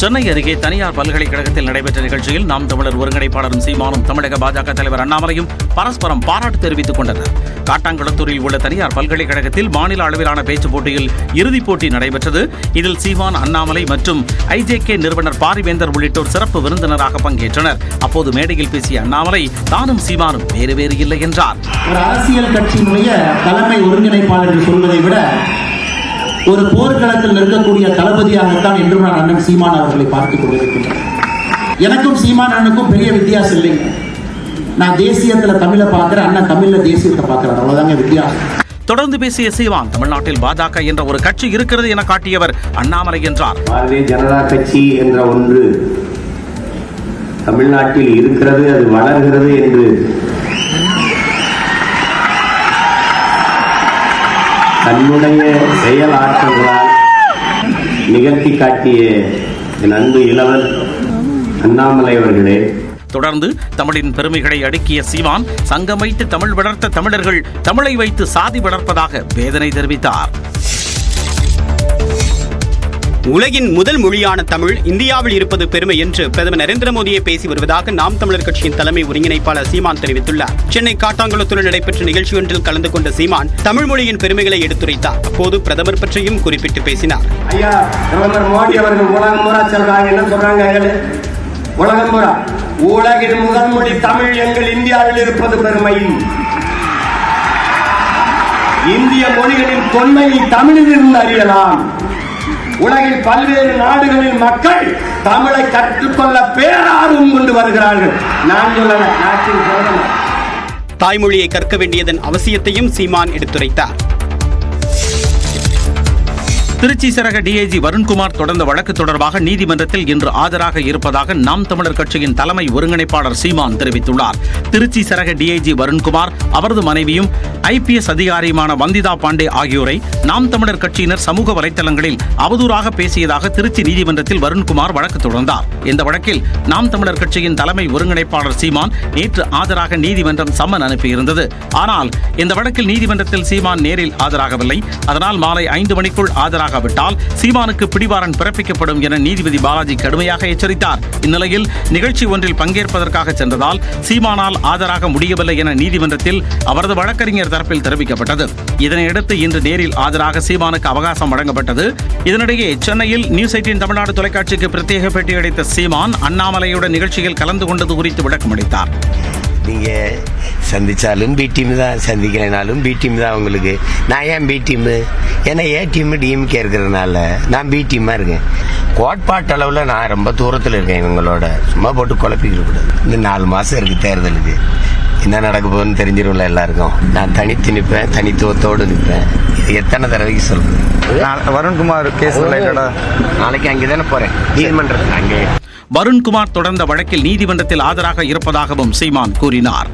சென்னை அருகே தனியார் பல்கலைக்கழகத்தில் நடைபெற்ற நிகழ்ச்சியில் நாம் தமிழர் ஒருங்கிணைப்பாளரும் சீமானும் தமிழக பாஜக தலைவர் அண்ணாமலையும் பரஸ்பரம் பாராட்டு தெரிவித்துக் கொண்டனர். காட்டாங்குளத்தூரில் உள்ள தனியார் பல்கலைக்கழகத்தில் மாநில அளவிலான பேச்சுப் போட்டியில் இறுதிப் போட்டி நடைபெற்றது. இதில் சீமான், அண்ணாமலை மற்றும் IJK நிறுவனர் பாரிவேந்தர் உள்ளிட்டோர் சிறப்பு விருந்தினராக பங்கேற்றனர். அப்போது மேடையில் பேசிய அண்ணாமலை, தானும் சீமானும் வேறு வேறு இல்லை என்றார். ஒரு அரசியல் கட்சியினுடைய தலைமை ஒருங்கிணைப்பாளர்கள் சொல்வதை விட ஒரு போர்க்களத்தில் இருக்கக்கூடிய தளபதியாகத்தான் என்றும் நான் அண்ணன் சீமான் அவர்களை பார்த்துக் கொண்டிருக்கின்றேன். எனக்கும் சீமான் அண்ணனுக்கும் பெரிய வித்தியாசம் இல்லைங்க. நான் தேசியத்துல தமிழை பார்க்கிறேன், அண்ணன் தமிழ்ல தேசியத்தை பார்க்கிறேன், அவ்வளவுதாங்க வித்தியாசம். தொடர்ந்து பேசிய சீமான், தமிழ்நாட்டில் பாஜக என்ற ஒரு கட்சி இருக்கிறது என காட்டியவர் அண்ணாமலை என்றார். பாரதிய ஜனதா கட்சி என்ற ஒன்று தமிழ்நாட்டில் இருக்கிறது, அது வளர்கிறது என்று தன்னுடைய செயல் ஆற்றல்களால் நிகழ்த்தி காட்டிய என் அன்பு இளவல் அண்ணாமலை அவர்களே. தொடர்ந்து தமிழின் பெருமைகளை அடுக்கிய சீமான், சங்கம் வைத்து தமிழ் வளர்த்த தமிழர்கள் தமிழை வைத்து சாதி வளர்ப்பதாக வேதனை தெரிவித்தார். உலகின் முதல் மொழியான தமிழ் இந்தியாவில் இருப்பது பெருமை என்று பிரதமர் நரேந்திர மோடியை பேசி வருவதாக நாம் தமிழர் கட்சியின் தலைமை ஒருங்கிணைப்பாளர் சீமான் தெரிவித்துள்ளார். சென்னை காட்டாங்குளத்தூரில் நடைபெற்ற நிகழ்ச்சி ஒன்றில் கலந்து கொண்ட சீமான் தமிழ் மொழியின் பெருமைகளை எடுத்துரைத்தார். அப்போது பிரதமர் பற்றியும் குறிப்பிட்டு பேசினார். ஐயா, பிரதமர் மோடி அவர்கள் உலகம் பூரா சொல்றாங்க, என்ன சொல்றாங்க? உலகம் பூரா உலகின் முதல் மொழி தமிழ் எங்கள் இந்தியாவில் இருப்பது பெருமை. இந்திய மொழிகளின் தொன்மையை தமிழில் இருந்து அறியலாம். உலகில் பல்வேறு நாடுகளில் மக்கள் தமிழை கற்றுக்கொள்ள பேரார்வம் கொண்டு வருகிறார்கள். நான் சொல்லல, தாய்மொழியை கற்க வேண்டியதன் அவசியத்தையும் சீமான் எடுத்துரைத்தார். திருச்சி சரக DIG வருண்குமார் தொடர்ந்த வழக்கு தொடர்பாக நீதிமன்றத்தில் இன்று ஆஜராக இருப்பதாக நாம் தமிழர் கட்சியின் தலைமை ஒருங்கிணைப்பாளர் சீமான் தெரிவித்துள்ளார். திருச்சி சரக DIG வருண்குமார், அவரது மனைவியும் IPS அதிகாரியுமான வந்திதா பாண்டே ஆகியோரை நாம் தமிழர் கட்சியினர் சமூக வலைதளங்களில் அவதூறாக பேசியதாக திருச்சி நீதிமன்றத்தில் வருண்குமார் வழக்கு தொடர்ந்தார். இந்த வழக்கில் நாம் தமிழர் கட்சியின் தலைமை ஒருங்கிணைப்பாளர் சீமான் நேற்று ஆஜராக நீதிமன்றம் சம்மன் அனுப்பியிருந்தது. ஆனால் இந்த வழக்கில் நீதிமன்றத்தில் சீமான் நேரில் ஆஜராகவில்லை. அதனால் மாலை 5 மணிக்குள் ஆஜராகாவிட்டால் சீமானுக்கு பிடிவாரண்ட் பிறப்பிக்கப்படும் என நீதிபதி பாலாஜி கடுமையாக எச்சரித்தார். இந்நிலையில் நிகழ்ச்சி ஒன்றில் பங்கேற்பதற்காக சென்றதால் சீமானால் ஆஜராக முடியவில்லை என நீதிமன்றத்தில் அவரது வழக்கறிஞர் தரப்பில் தெரிவிக்கப்பட்டது. இதனையடுத்து இன்று நேரில் ஆஜராக சீமானுக்கு அவகாசம் வழங்கப்பட்டது. இதனிடையே சென்னையில் நியூஸ் 18 தமிழ்நாடு தொலைக்காட்சிக்கு பிரத்யேக பேட்டி அளித்த சீமான், அண்ணாமலையுடன் நிகழ்ச்சியில் கலந்து கொண்டது குறித்து விளக்கமளித்தார். நீங்க சந்திச்சாலும் பி டீம் தான், சந்திக்கலைனாலும் பி டீம் தான் உங்களுக்கு. நான் ஏன் பி டீம்? ஏன்னா ஏ டீம் DMK இருக்கிறதுனால நான் பி டீமாக இருக்கேன். கோட்பாட்டு அளவில் நான் ரொம்ப தூரத்தில் இருக்கேன் இவங்களோட. சும்மா போட்டு குழப்பிக்கிற கூடாது. இந்த 4 மாதம் இருக்குது தேர்தலுக்கு. என்ன நடக்க போகுதுன்னு தெரிஞ்சிரும்ல எல்லாருக்கும். நான் தனித்து நிற்பேன், தனித்துவத்தோடு நிற்பேன். இது எத்தனை தடவைக்கு சொல்றேன். வருண்குமார் கேஸ் நாளைக்கு அங்கே தானே போகிறேன் நீதிமன்றத்தில். அங்கே வருண்குமார் தொடர்ந்த வழக்கில் நீதிமன்றத்தில் ஆஜராக இருப்பதாகவும் சீமான் கூறினார்.